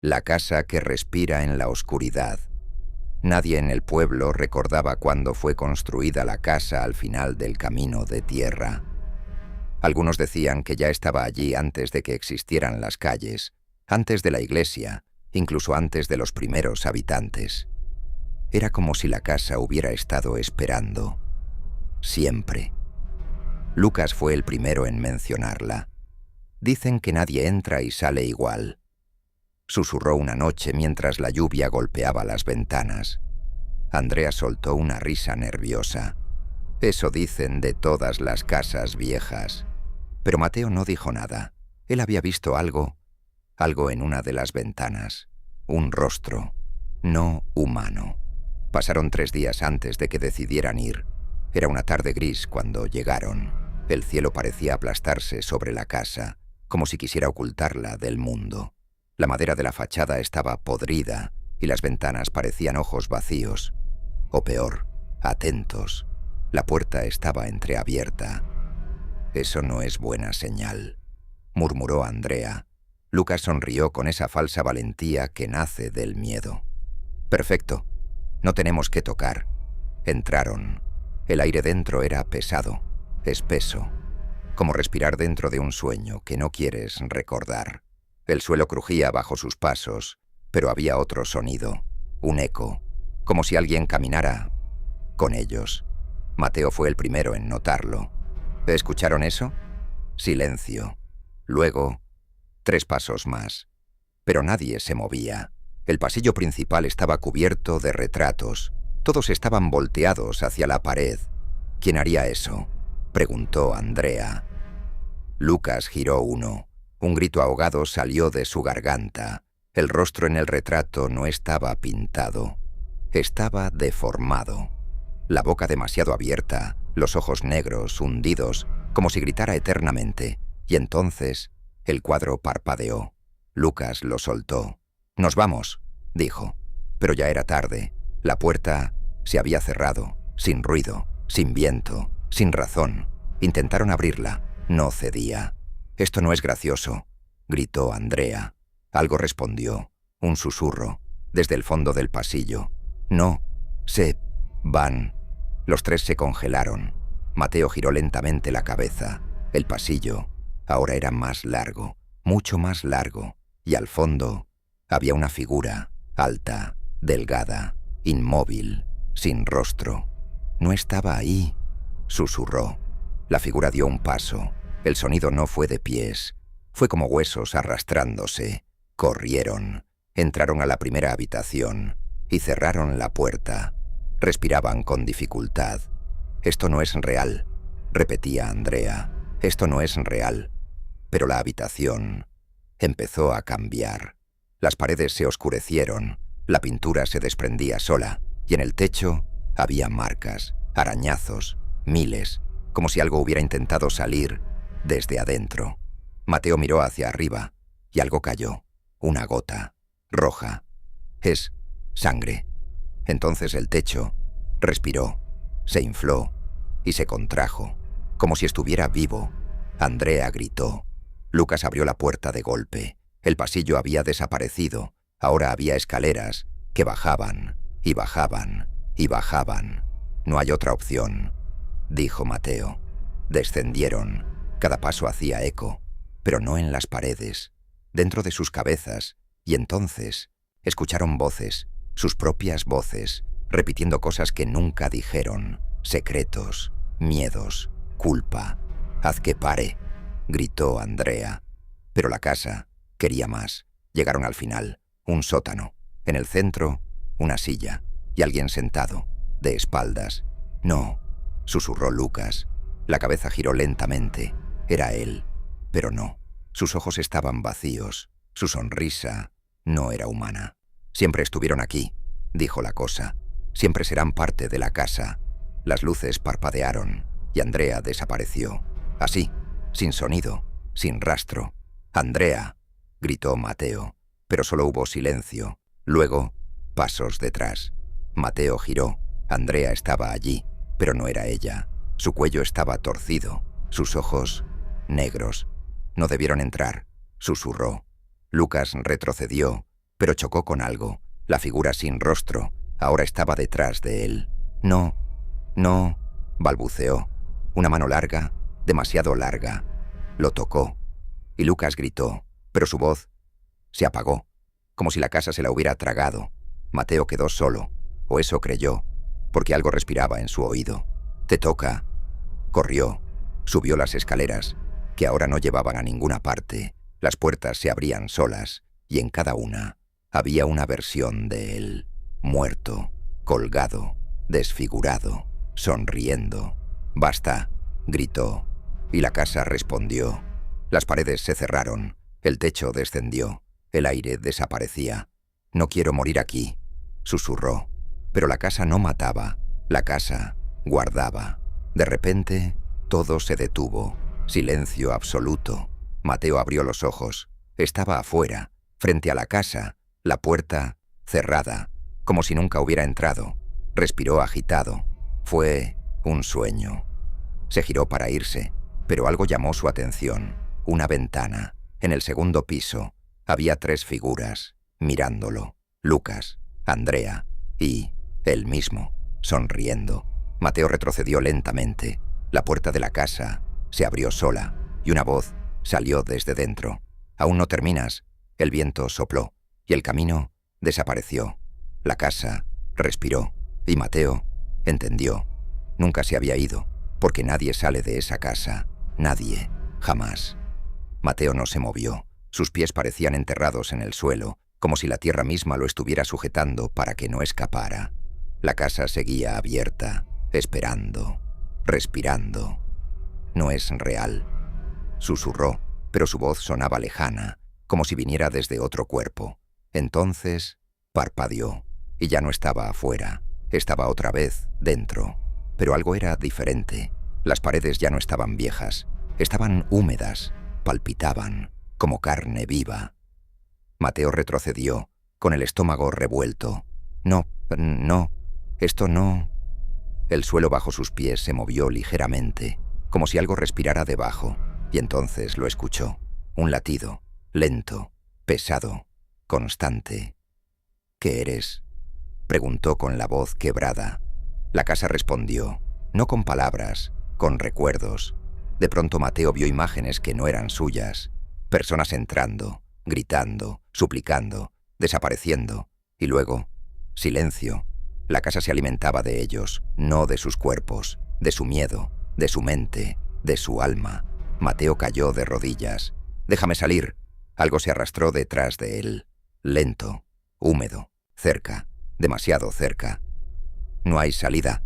La casa que respira en la oscuridad. Nadie en el pueblo recordaba cuándo fue construida la casa al final del camino de tierra. Algunos decían que ya estaba allí antes de que existieran las calles, antes de la iglesia, incluso antes de los primeros habitantes. Era como si la casa hubiera estado esperando. Siempre. Lucas fue el primero en mencionarla. Dicen que nadie entra y sale igual. Susurró una noche mientras la lluvia golpeaba las ventanas. Andrea soltó una risa nerviosa. Eso dicen de todas las casas viejas. Pero Mateo no dijo nada. Él había visto algo en una de las ventanas. Un rostro, no humano. Pasaron 3 días antes de que decidieran ir. Era una tarde gris cuando llegaron. El cielo parecía aplastarse sobre la casa, como si quisiera ocultarla del mundo. La madera de la fachada estaba podrida y las ventanas parecían ojos vacíos. O peor, atentos. La puerta estaba entreabierta. Eso no es buena señal, murmuró Andrea. Lucas sonrió con esa falsa valentía que nace del miedo. Perfecto. No tenemos que tocar. Entraron. El aire dentro era pesado, espeso, como respirar dentro de un sueño que no quieres recordar. El suelo crujía bajo sus pasos, pero había otro sonido, un eco, como si alguien caminara con ellos. Mateo fue el primero en notarlo. ¿Escucharon eso? Silencio. Luego, 3 pasos más. Pero nadie se movía. El pasillo principal estaba cubierto de retratos. Todos estaban volteados hacia la pared. ¿Quién haría eso?, preguntó Andrea. Lucas giró uno. Un grito ahogado salió de su garganta. El rostro en el retrato no estaba pintado. Estaba deformado. La boca demasiado abierta, los ojos negros, hundidos, como si gritara eternamente. Y entonces, el cuadro parpadeó. Lucas lo soltó. «Nos vamos», dijo. Pero ya era tarde. La puerta se había cerrado, sin ruido, sin viento, sin razón. Intentaron abrirla. No cedía. «Esto no es gracioso», gritó Andrea. Algo respondió, un susurro, desde el fondo del pasillo. «No, se van». Los 3 se congelaron. Mateo giró lentamente la cabeza. El pasillo ahora era más largo, mucho más largo, y al fondo había una figura, alta, delgada, inmóvil, sin rostro. «No estaba ahí», susurró. La figura dio un paso. El sonido no fue de pies. Fue como huesos arrastrándose. Corrieron. Entraron a la primera habitación y cerraron la puerta. Respiraban con dificultad. «Esto no es real», repetía Andrea. «Esto no es real». Pero la habitación empezó a cambiar. Las paredes se oscurecieron, la pintura se desprendía sola, y en el techo había marcas, arañazos, miles, como si algo hubiera intentado salir desde adentro. Mateo miró hacia arriba, y algo cayó, una gota, roja. «Es sangre». Entonces el techo respiró, se infló y se contrajo, como si estuviera vivo. Andrea gritó. Lucas abrió la puerta de golpe. El pasillo había desaparecido. Ahora había escaleras que bajaban y bajaban y bajaban. «No hay otra opción», dijo Mateo. Descendieron. Cada paso hacía eco, pero no en las paredes, dentro de sus cabezas, y entonces escucharon voces, sus propias voces, repitiendo cosas que nunca dijeron, secretos, miedos, culpa. «Haz que pare», gritó Andrea. Pero la casa quería más. Llegaron al final, un sótano. En el centro, una silla y alguien sentado, de espaldas. «No», susurró Lucas. La cabeza giró lentamente. Era él, pero no. Sus ojos estaban vacíos. Su sonrisa no era humana. «Siempre estuvieron aquí», dijo la cosa. «Siempre serán parte de la casa». Las luces parpadearon y Andrea desapareció. Así, sin sonido, sin rastro. «Andrea», gritó Mateo, pero solo hubo silencio. Luego, pasos detrás. Mateo giró. Andrea estaba allí, pero no era ella. Su cuello estaba torcido, sus ojos negros. «No debieron entrar», susurró. Lucas retrocedió pero chocó con algo. La figura sin rostro ahora estaba detrás de él. No, no, balbuceó. Una mano larga, demasiado larga. Lo tocó. Y Lucas gritó, pero su voz se apagó, como si la casa se la hubiera tragado. Mateo quedó solo, o eso creyó, porque algo respiraba en su oído. «Te toca». Corrió, subió las escaleras, que ahora no llevaban a ninguna parte. Las puertas se abrían solas, y en cada una había una versión de él, muerto, colgado, desfigurado, sonriendo. «Basta», gritó, y la casa respondió. Las paredes se cerraron, el techo descendió, el aire desaparecía. «No quiero morir aquí», susurró. Pero la casa no mataba, la casa guardaba. De repente, todo se detuvo. Silencio absoluto. Mateo abrió los ojos. Estaba afuera, frente a la casa, la puerta cerrada, como si nunca hubiera entrado. Respiró agitado. Fue un sueño. Se giró para irse, pero algo llamó su atención. Una ventana. En el segundo piso había 3 figuras, mirándolo. Lucas, Andrea y él mismo, sonriendo. Mateo retrocedió lentamente. La puerta de la casa se abrió sola y una voz salió desde dentro. «Aún no terminas». El viento sopló y el camino desapareció. La casa respiró y Mateo entendió. Nunca se había ido, porque nadie sale de esa casa. Nadie, jamás. Mateo no se movió. Sus pies parecían enterrados en el suelo, como si la tierra misma lo estuviera sujetando para que no escapara. La casa seguía abierta, esperando, respirando. «No es real», susurró, pero su voz sonaba lejana, como si viniera desde otro cuerpo. Entonces parpadeó, y ya no estaba afuera, estaba otra vez dentro. Pero algo era diferente. Las paredes ya no estaban viejas, estaban húmedas, palpitaban, como carne viva. Mateo retrocedió, con el estómago revuelto. «No, no, esto no». El suelo bajo sus pies se movió ligeramente, como si algo respirara debajo, y entonces lo escuchó. Un latido, lento, pesado, constante. «¿Qué eres?», preguntó con la voz quebrada. La casa respondió, no con palabras, con recuerdos. De pronto Mateo vio imágenes que no eran suyas, personas entrando, gritando, suplicando, desapareciendo, y luego, silencio. La casa se alimentaba de ellos, no de sus cuerpos, de su miedo, de su mente, de su alma. Mateo cayó de rodillas. «Déjame salir». Algo se arrastró detrás de él, lento, húmedo, cerca, demasiado cerca. «No hay salida».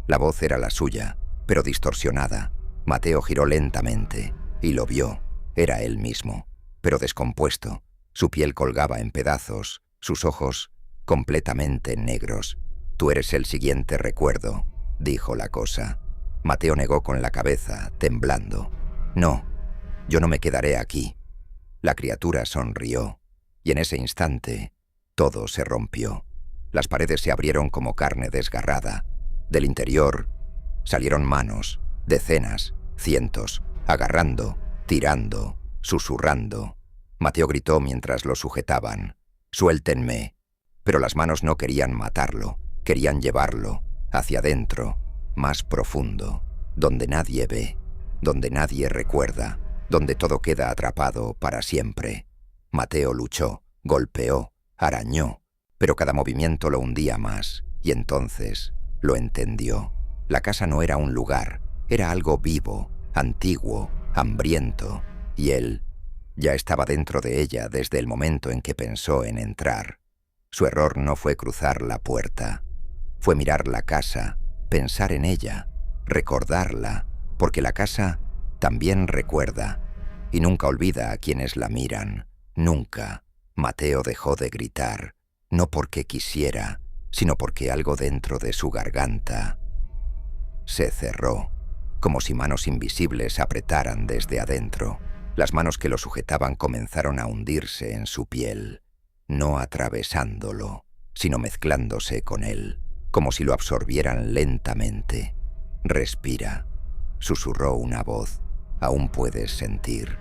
La voz era la suya, pero distorsionada. Mateo giró lentamente y lo vio. Era él mismo, pero descompuesto. Su piel colgaba en pedazos, sus ojos completamente negros. «Tú eres el siguiente recuerdo», dijo la cosa. Mateo negó con la cabeza, temblando. «No, yo no me quedaré aquí». La criatura sonrió, y en ese instante todo se rompió. Las paredes se abrieron como carne desgarrada. Del interior salieron manos, decenas, cientos, agarrando, tirando, susurrando. Mateo gritó mientras lo sujetaban. «Suéltenme». Pero las manos no querían matarlo, querían llevarlo hacia adentro, más profundo, donde nadie ve, donde nadie recuerda, donde todo queda atrapado para siempre. Mateo luchó, golpeó, arañó, pero cada movimiento lo hundía más, y entonces lo entendió. La casa no era un lugar, era algo vivo, antiguo, hambriento, y él ya estaba dentro de ella desde el momento en que pensó en entrar. Su error no fue cruzar la puerta, fue mirar la casa, pensar en ella, recordarla, porque la casa también recuerda, y nunca olvida a quienes la miran, nunca. Mateo dejó de gritar, no porque quisiera, sino porque algo dentro de su garganta se cerró, como si manos invisibles apretaran desde adentro. Las manos que lo sujetaban comenzaron a hundirse en su piel, no atravesándolo, sino mezclándose con él, como si lo absorbieran lentamente. «Respira», susurró una voz. «Aún puedes sentir».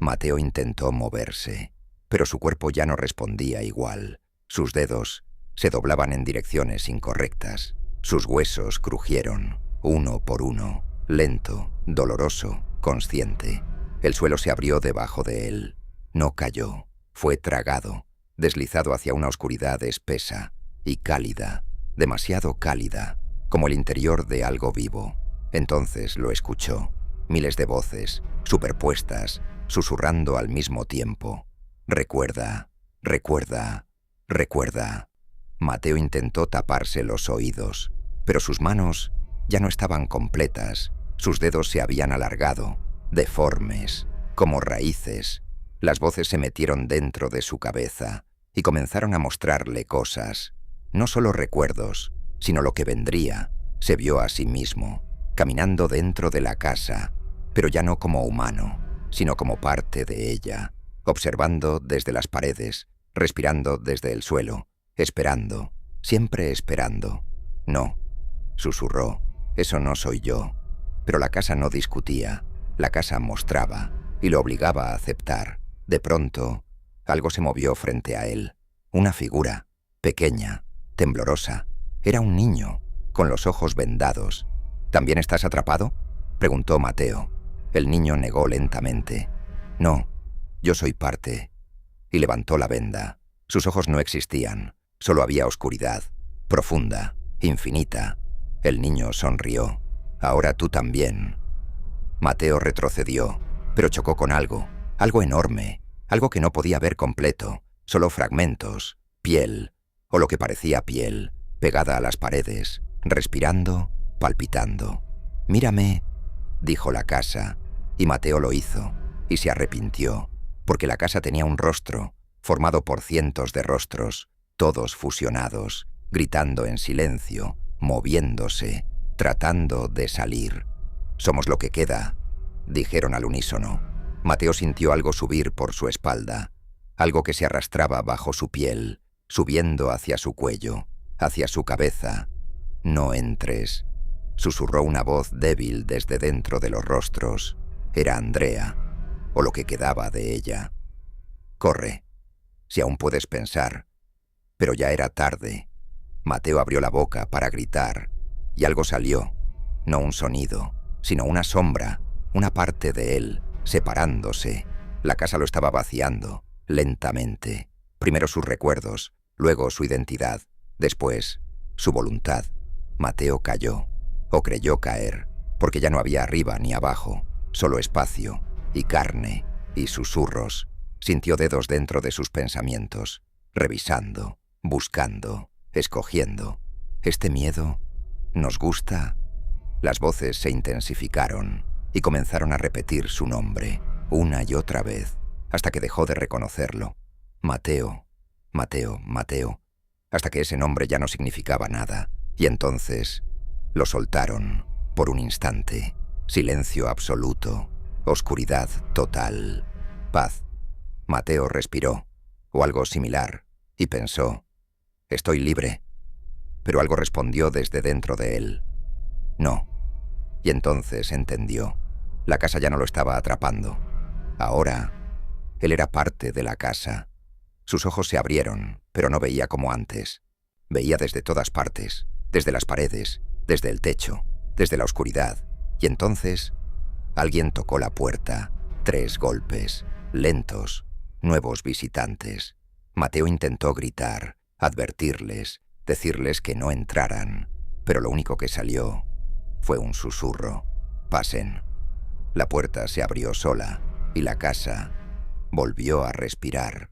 Mateo intentó moverse. pero su cuerpo ya no respondía igual. Sus dedos se doblaban en direcciones incorrectas. Sus huesos crujieron, uno por uno, lento, doloroso, consciente. El suelo se abrió debajo de él. No cayó, fue tragado, deslizado hacia una oscuridad espesa y cálida, demasiado cálida, como el interior de algo vivo. Entonces lo escuchó, miles de voces, superpuestas, susurrando al mismo tiempo. Recuerda, recuerda, recuerda. Mateo intentó taparse los oídos, pero sus manos ya no estaban completas. Sus dedos se habían alargado, deformes, como raíces. Las voces se metieron dentro de su cabeza y comenzaron a mostrarle cosas. No solo recuerdos, sino lo que vendría. Se vio a sí mismo, caminando dentro de la casa, pero ya no como humano, sino como parte de ella, observando desde las paredes, respirando desde el suelo, esperando, siempre esperando. No, susurró, eso no soy yo. Pero la casa no discutía, la casa mostraba y lo obligaba a aceptar. De pronto, algo se movió frente a él. Una figura, pequeña, temblorosa. Era un niño, con los ojos vendados. ¿También estás atrapado?, preguntó Mateo. El niño negó lentamente. No, yo soy parte. Y levantó la venda. Sus ojos no existían, solo había oscuridad, profunda, infinita. El niño sonrió. Ahora tú también. Mateo retrocedió, pero chocó con algo enorme, algo que no podía ver completo, solo fragmentos, piel, o lo que parecía piel, pegada a las paredes, respirando, palpitando. «Mírame», dijo la casa, y Mateo lo hizo, y se arrepintió, porque la casa tenía un rostro, formado por cientos de rostros, todos fusionados, gritando en silencio, moviéndose, tratando de salir. «Somos lo que queda», dijeron al unísono. Mateo sintió algo subir por su espalda, algo que se arrastraba bajo su piel, subiendo hacia su cuello, hacia su cabeza. «No entres», susurró una voz débil desde dentro de los rostros. Era Andrea, o lo que quedaba de ella. «Corre, si aún puedes pensar». Pero ya era tarde. Mateo abrió la boca para gritar, y algo salió, no un sonido, sino una sombra, una parte de él, separándose. La casa lo estaba vaciando, lentamente. Primero sus recuerdos, luego su identidad, después su voluntad. Mateo cayó, o creyó caer, porque ya no había arriba ni abajo, solo espacio, y carne, y susurros. Sintió dedos dentro de sus pensamientos, revisando, buscando, escogiendo. ¿Este miedo nos gusta? Las voces se intensificaron y comenzaron a repetir su nombre, una y otra vez, hasta que dejó de reconocerlo. Mateo, Mateo, Mateo, hasta que ese nombre ya no significaba nada, y entonces lo soltaron por un instante. Silencio absoluto, oscuridad total, paz. Mateo respiró, o algo similar, y pensó, «Estoy libre». Pero algo respondió desde dentro de él, «No». Y entonces entendió. La casa ya no lo estaba atrapando. Ahora, él era parte de la casa. Sus ojos se abrieron, pero no veía como antes. Veía desde todas partes, desde las paredes, desde el techo, desde la oscuridad. Y entonces, alguien tocó la puerta. 3 golpes, lentos, nuevos visitantes. Mateo intentó gritar, advertirles, decirles que no entraran, pero lo único que salió fue un susurro. «Pasen». La puerta se abrió sola y la casa volvió a respirar.